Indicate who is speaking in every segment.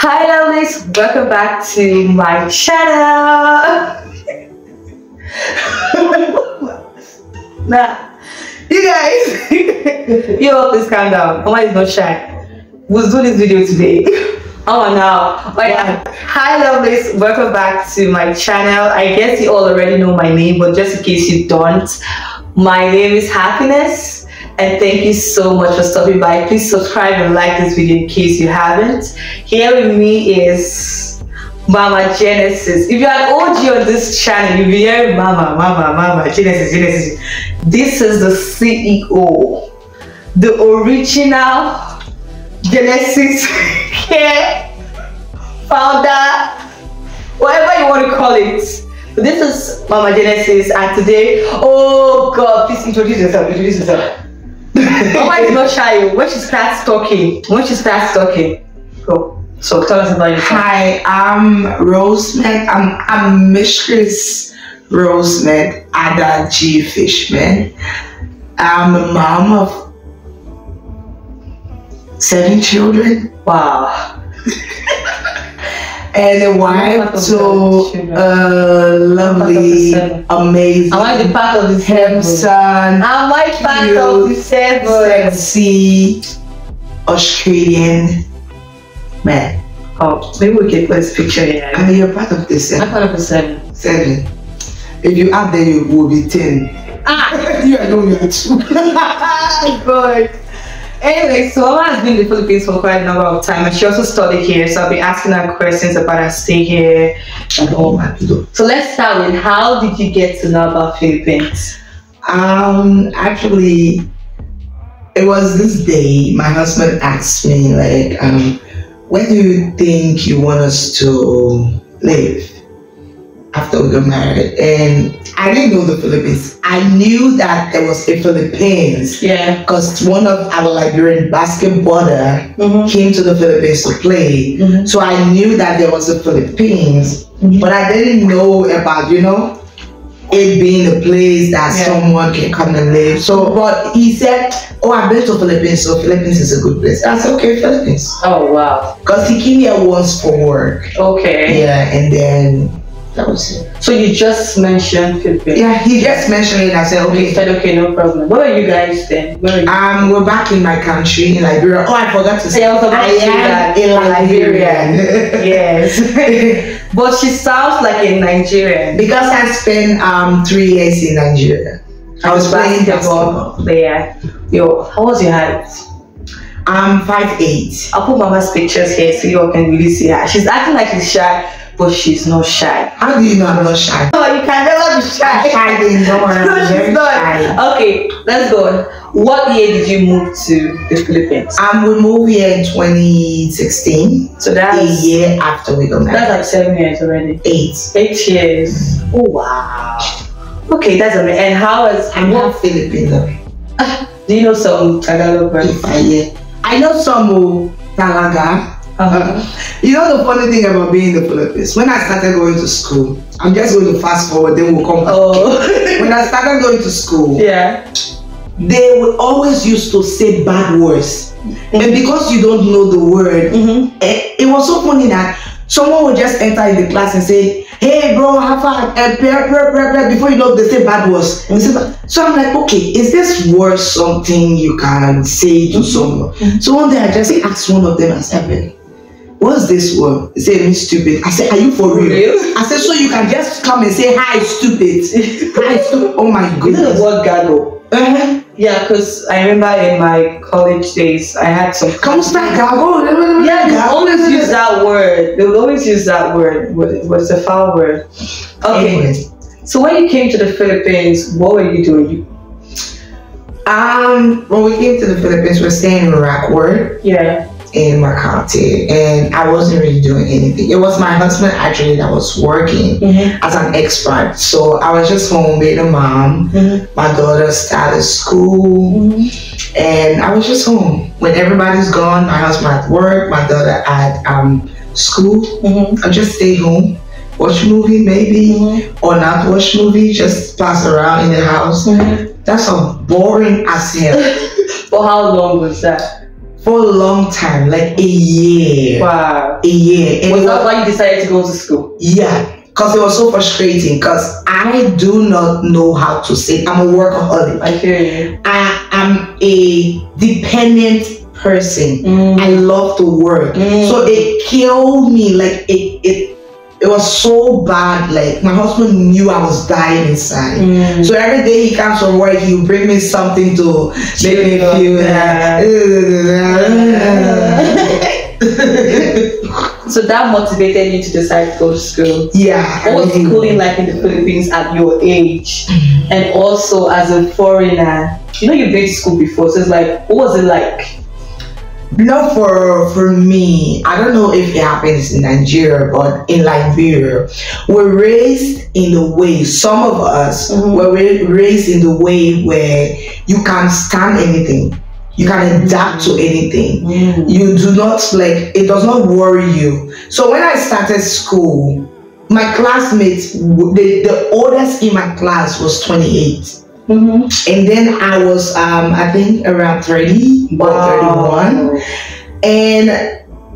Speaker 1: Hi lovelies, welcome back to my channel. Nah, you guys, yo, please calm down. Mama is not shy. We'll do this video today. Oh now, oh yeah. Hi lovelies, welcome back to my channel. I guess you all already know my name, but just in case you don't, my name is Happiness. And thank you so much for stopping by. Please subscribe and like this video in case you haven't. Here with me is Mama Genesis. If you're an OG on this channel, you'll be hearing Mama, Genesis. This is the CEO, the original Genesis care founder, whatever you want to call it. So this is Mama Genesis, and today, oh God, please introduce yourself. Mama is not shy. When she starts talking, go. So tell us about yourself.
Speaker 2: Hi, I'm Rosemary. I'm Mistress Rosemary Ada G. Fishman. I'm a mom of 7 children.
Speaker 1: Wow.
Speaker 2: And a wife to a lovely, amazing,
Speaker 1: am I the part of the 7?
Speaker 2: son.
Speaker 1: Am I part of the 7?
Speaker 2: Sexy Australian man.
Speaker 1: Oh, maybe we can put this picture here.
Speaker 2: I mean, you're part of the 7.
Speaker 1: I'm part of the 7.
Speaker 2: 7. If you add there, you will be 10.
Speaker 1: Ah!
Speaker 2: You are only 2.
Speaker 1: God. Anyway, so Mama has been in the Philippines for quite a number of time, and she also studied here, so I'll be asking her questions about her stay here and all that. So let's start with, how did you get to know about Philippines?
Speaker 2: Actually, it was this day my husband asked me, like, where do you think you want us to live after we got married? And I didn't know the Philippines. I knew that there was a Philippines.
Speaker 1: Yeah.
Speaker 2: Because one of our Liberian basketballer came to the Philippines to play. So I knew that there was a Philippines. But I didn't know about, it being a place that someone can come and live. So, but he said, oh, I've been to Philippines, so Philippines is a good place. I said, okay, Philippines.
Speaker 1: Oh, wow.
Speaker 2: Because he came here once for work.
Speaker 1: Okay.
Speaker 2: Yeah, and then that was it.
Speaker 1: So you just mentioned Philippines?
Speaker 2: Yeah, he just mentioned it. I said, okay.
Speaker 1: He said, okay, no problem. Where are you guys then?
Speaker 2: We're back in my country, in Liberia. Oh, I forgot to say,
Speaker 1: I
Speaker 2: am a Liberian.
Speaker 1: Yes. But she sounds like a Nigerian.
Speaker 2: Because I spent 3 years in Nigeria. I was playing basketball
Speaker 1: player. Yo, how was your height?
Speaker 2: I'm 5'8".
Speaker 1: I'll put Mama's pictures here so you all can really see her. She's acting like she's shy, but she's not shy.
Speaker 2: How do you know I'm not shy?
Speaker 1: Oh, you can never be shy.
Speaker 2: Shy in no one.
Speaker 1: No, she's not. Okay, let's go. What year did you move to the Philippines?
Speaker 2: We moved here in 2016.
Speaker 1: So that's
Speaker 2: a year after we got married.
Speaker 1: That's like 7 years already.
Speaker 2: 8.
Speaker 1: 8 years. Oh wow. Okay, that's amazing. And how is
Speaker 2: I'm not Filipino.
Speaker 1: Do you know some Tagalog words?
Speaker 2: I know some Talaga. You know the funny thing about being in the Philippines, when I started going to school, I'm just going to fast forward, then we'll come back.
Speaker 1: Oh.
Speaker 2: When I started going to school, they would always used to say bad words. And because you don't know the word, it was so funny that someone would just enter in the class and say, hey bro, have fun, before you know, they say bad words. So I'm like, okay, is this word something you can say to someone? So one day I just asked one of them, I said, what's this word? They say, it means stupid. I said, are you for real? I said, so you can just come and say, hi, stupid. Hi, stupid. Oh my goodness.
Speaker 1: This is the word gaggle. Yeah, because I remember in my college days, I had some...
Speaker 2: Come start gaggle.
Speaker 1: Yeah, they always use that word. They would always use that word. What's a foul word? Okay. Anyway. So when you came to the Philippines, what were you doing?
Speaker 2: When we came to the Philippines, we were staying in Rockwood.
Speaker 1: Yeah.
Speaker 2: In Makati, and I wasn't really doing anything. It was my husband actually that was working as an expert. So I was just home being a mom. My daughter started school, and I was just home. When everybody's gone, my husband at work, my daughter at school, I just stay home, watch movie maybe, or not watch movie, just pass around in the house. That's all boring as hell.
Speaker 1: For how long was that?
Speaker 2: for a long time, like a year.
Speaker 1: Wow.
Speaker 2: A year. And
Speaker 1: was that why you decided to go to school?
Speaker 2: Yeah. Because it was so frustrating. Because I do not know how to say. I'm a workaholic.
Speaker 1: I hear you.
Speaker 2: I am a dependent person. I love to work. So it killed me. Like it was so bad. Like my husband knew I was dying inside. So every day he comes from work, he will bring me something to make me feel.
Speaker 1: So that motivated you to decide to go to school.
Speaker 2: Yeah.
Speaker 1: What was schooling like in the Philippines at your age? And also as a foreigner, you know you've been to school before, so it's like, what was it like?
Speaker 2: Not for me. I don't know if it happens in Nigeria, but in Liberia, we're raised in the way, some of us were raised in the way where you can stand anything. You can adapt to anything. You do not, like, it does not worry you. So when I started school, my classmates, the oldest in my class was 28. And then I was, I think, around 30 or 31. And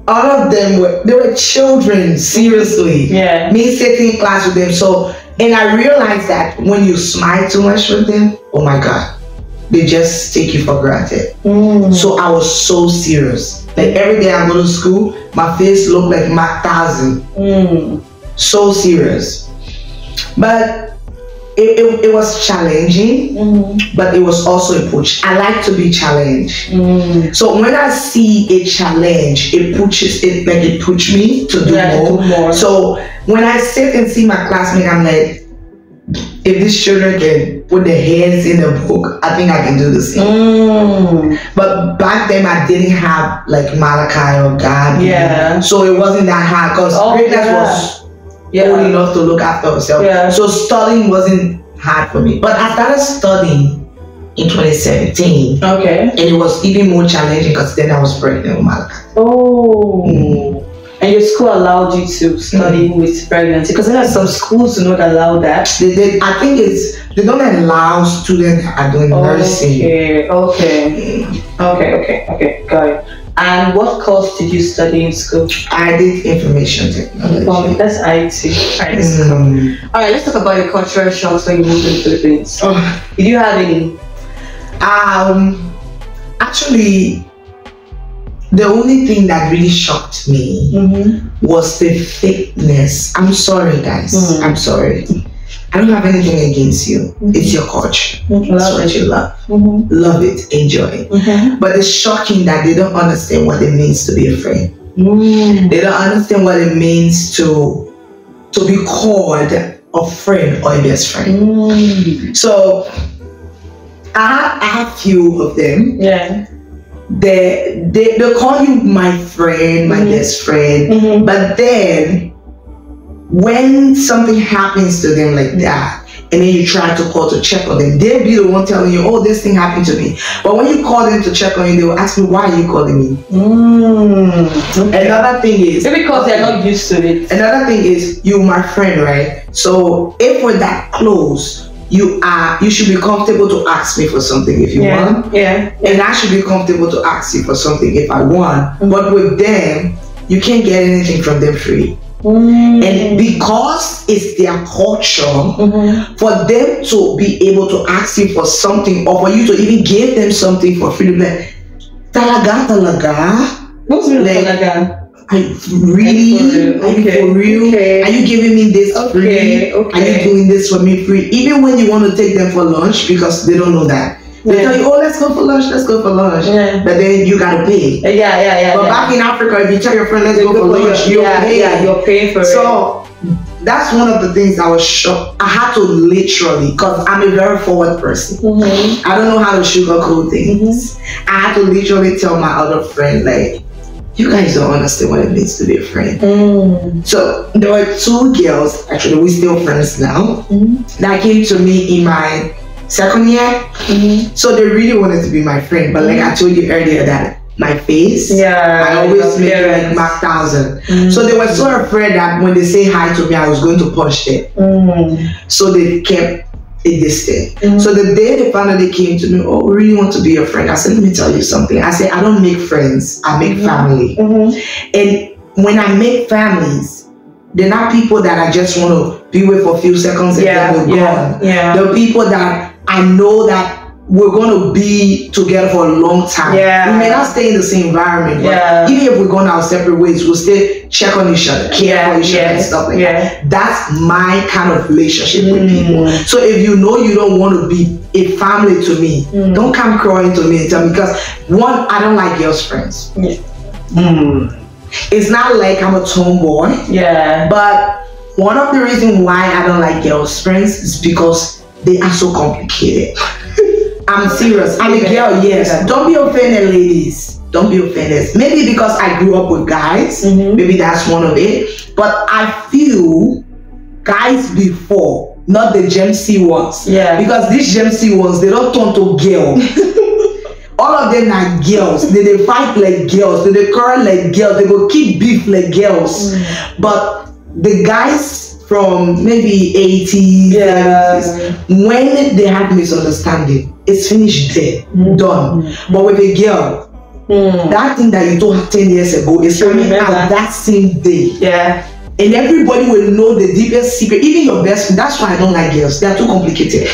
Speaker 2: all of them they were children, seriously. Yeah. Me sitting in class with them. So, and I realized that when you smile too much with them, oh my God, they just take you for granted. So I was so serious. Like every day I go to school, my face looked like Mark 1000. So serious. But it was challenging, but it was also a push. I like to be challenged. So when I see a challenge, it pushes it, like it pushes me to do more. So when I sit and see my classmate, I'm like, if these children can put their heads in the book, I think I can do the same. But back then I didn't have like Malachi or God. Yeah. So it wasn't that hard because greatness was old enough to look after herself. So studying wasn't hard for me. But I started studying in 2017. Okay. And it was even more challenging because then I was pregnant with Malachi.
Speaker 1: And your school allowed you to study with pregnancy? Because there are some schools do not allow that.
Speaker 2: I think they don't allow students that are doing nursing.
Speaker 1: Okay, got it. And what course did you study in school?
Speaker 2: I did information technology.
Speaker 1: That's IT. Alright, let's talk about your cultural shocks when you moved to the Philippines. Did you have any?
Speaker 2: Actually, the only thing that really shocked me was the thickness. I'm sorry, guys. I'm sorry. I don't have anything against you. It's your culture. It's what you love. Love it. Enjoy it. But it's shocking that they don't understand what it means to be a friend. They don't understand what it means to be called a friend or a best friend. So I have few of them. Yeah. They call you my friend, my best friend, but then when something happens to them like that, and then you try to call to check on them, they'll be the one telling you, oh, this thing happened to me. But when you call them to check on you, they will ask me, why are you calling me? Another thing is,
Speaker 1: maybe because they're not used to it.
Speaker 2: Another thing is, you're my friend, right? So if we're that close, you should be comfortable to ask me for something if you want. And I should be comfortable to ask you for something if I want. But with them, you can't get anything from them free. And because it's their culture, for them to be able to ask you for something, or for you to even give them something for free, like, talaga?
Speaker 1: What's talaga?
Speaker 2: Are you really? Are you for real? Are you giving me this free? Are you doing this for me free? Even when you want to take them for lunch, because they don't know that. They tell you, oh, let's go for lunch, but then you gotta pay. But back in Africa, if you tell your friend, let's go for lunch, you're paying.
Speaker 1: You're paying for it.
Speaker 2: So that's one of the things I was shocked. I had to literally, because I'm a very forward person. I don't know how to sugarcoat things. I had to literally tell my other friend, like, you guys don't understand what it means to be a friend. So there were two girls, actually we're still friends now, that came to me in my second year. So they really wanted to be my friend, but like I told you earlier, that my face, I always make it like Mark 1000. So they were so afraid that when they say hi to me, I was going to punch them. So they kept a distance. So the day they finally came to me, oh, we really want to be your friend. I said, let me tell you something. I said, I don't make friends, I make family. And when I make families, they're not people that I just want to be with for a few seconds and then they're gone. They're people that I know that we're going to be together for a long time. We may not stay in the same environment, but even if we're going our separate ways, we'll still check on each other, care for each other and stuff like that. That's my kind of relationship with people. So if you know you don't want to be a family to me, don't come crying to me and tell me, because one, I don't like girls' friends. It's not like I'm a tomboy, but one of the reasons why I don't like girls' friends is because they are so complicated. I'm serious. I'm a girl, yes. Don't be offended, ladies. Don't be offended. Maybe because I grew up with guys. Maybe that's one of it. But I feel guys before, not the Gem C ones. Because these Gem C ones, they don't turn to girls. All of them are girls. They fight like girls. They quarrel like girls. They go keep beef like girls. But the guys from maybe 80s, 70s, when they have misunderstanding, it's finished there, done. But with a girl, that thing that you told her 10 years ago is coming out that same day. And everybody will know the deepest secret, even your best friend. That's why I don't like girls. They are too complicated.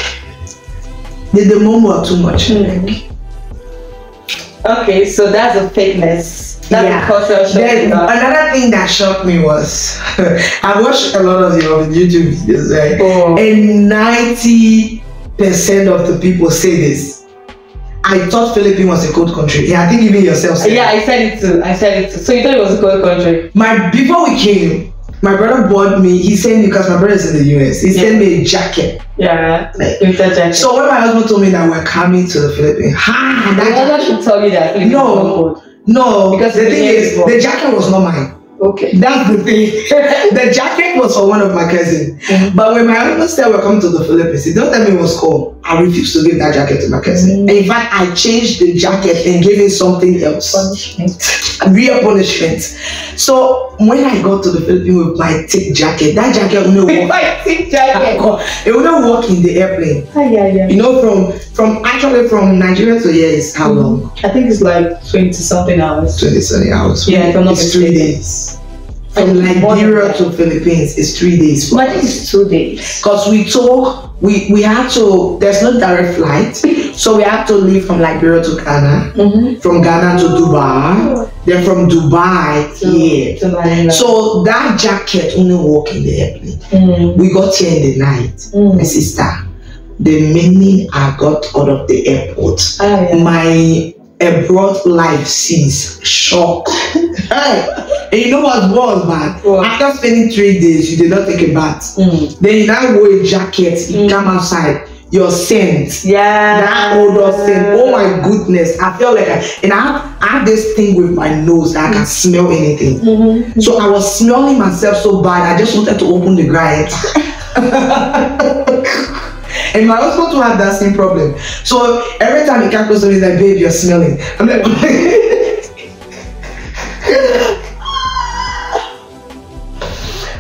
Speaker 2: They murmur too much.
Speaker 1: Okay, so that's a fakeness. That's a cultural shock.
Speaker 2: Another thing that shocked me was I watched a lot of your YouTube videos, right? And 90% of the people say this. I thought Philippines was a cold country. Yeah, I think even yourself said
Speaker 1: I said it too. So you thought it was a cold country?
Speaker 2: Before we came, my brother bought me, he sent me, because my brother is in the US, he sent me a jacket. Winter jacket. So when my husband told me that we're coming to the Philippines,
Speaker 1: that should tell you that Philippines
Speaker 2: no, because the thing is, the jacket was not mine. That's the thing. The jacket was for one of my cousins. But when my husband said we're coming to the Philippines, he don't tell me it was cold. I refused to give that jacket to my cousin. And in fact, I changed the jacket and gave him something else. Real punishment. So when I got to the Philippines with my thick jacket, that jacket will not work.
Speaker 1: My thick jacket.
Speaker 2: It will not work in the airplane. You know, from Nigeria to here is how long?
Speaker 1: I think it's like 20-something hours.
Speaker 2: 20-something hours.
Speaker 1: It's
Speaker 2: 3 days. From Liberia to Philippines is 3 days.
Speaker 1: But I think it's 2 days.
Speaker 2: Because we had to, there's no direct flight. So we had to leave from Liberia to Ghana. From Ghana to Dubai. Then from Dubai here. So that jacket only work in the airplane. We got here in the night. My sister. The minute I got out of the airport, my abroad life ceased. Shock. And you know what's worse, man? After spending 3 days, you did not take a bath. Then you now wear a jacket, you come outside, your scent. That odor scent. Oh my goodness. I felt like and I have this thing with my nose that I can smell anything. So I was smelling myself so bad, I just wanted to open the garage. And my husband to have that same problem. So every time he comes close to me, he's like, babe, you're smelling. I'm like,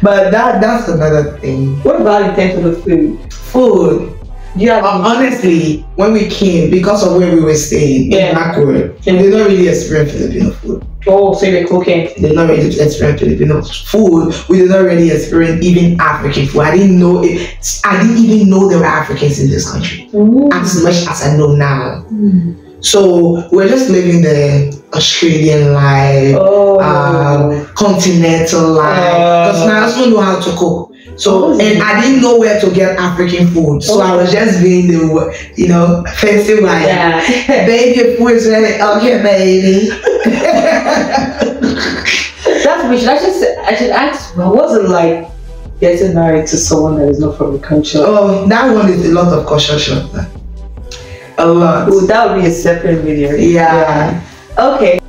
Speaker 2: but that's another thing.
Speaker 1: What about in terms of the food?
Speaker 2: Honestly, when we came, because of where we were staying in Blackwood, they don't really experience Filipino food.
Speaker 1: So they're cooking. They
Speaker 2: did not really experience Filipino food. We did not really experience even African food. I didn't know it. I didn't even know there were Africans in this country as much as I know now. So we're just living the Australian life, continental life. Because my husband know how to cook. So and I didn't know where to get African food. So I was just being the fancy wife. Baby, food is ready. Okay, baby.
Speaker 1: That's which I should ask, what's it like getting married to someone that is not from the culture?
Speaker 2: Oh, that one is a lot of culture shock. A lot.
Speaker 1: Oh, that would be a separate video.
Speaker 2: Yeah.
Speaker 1: Okay.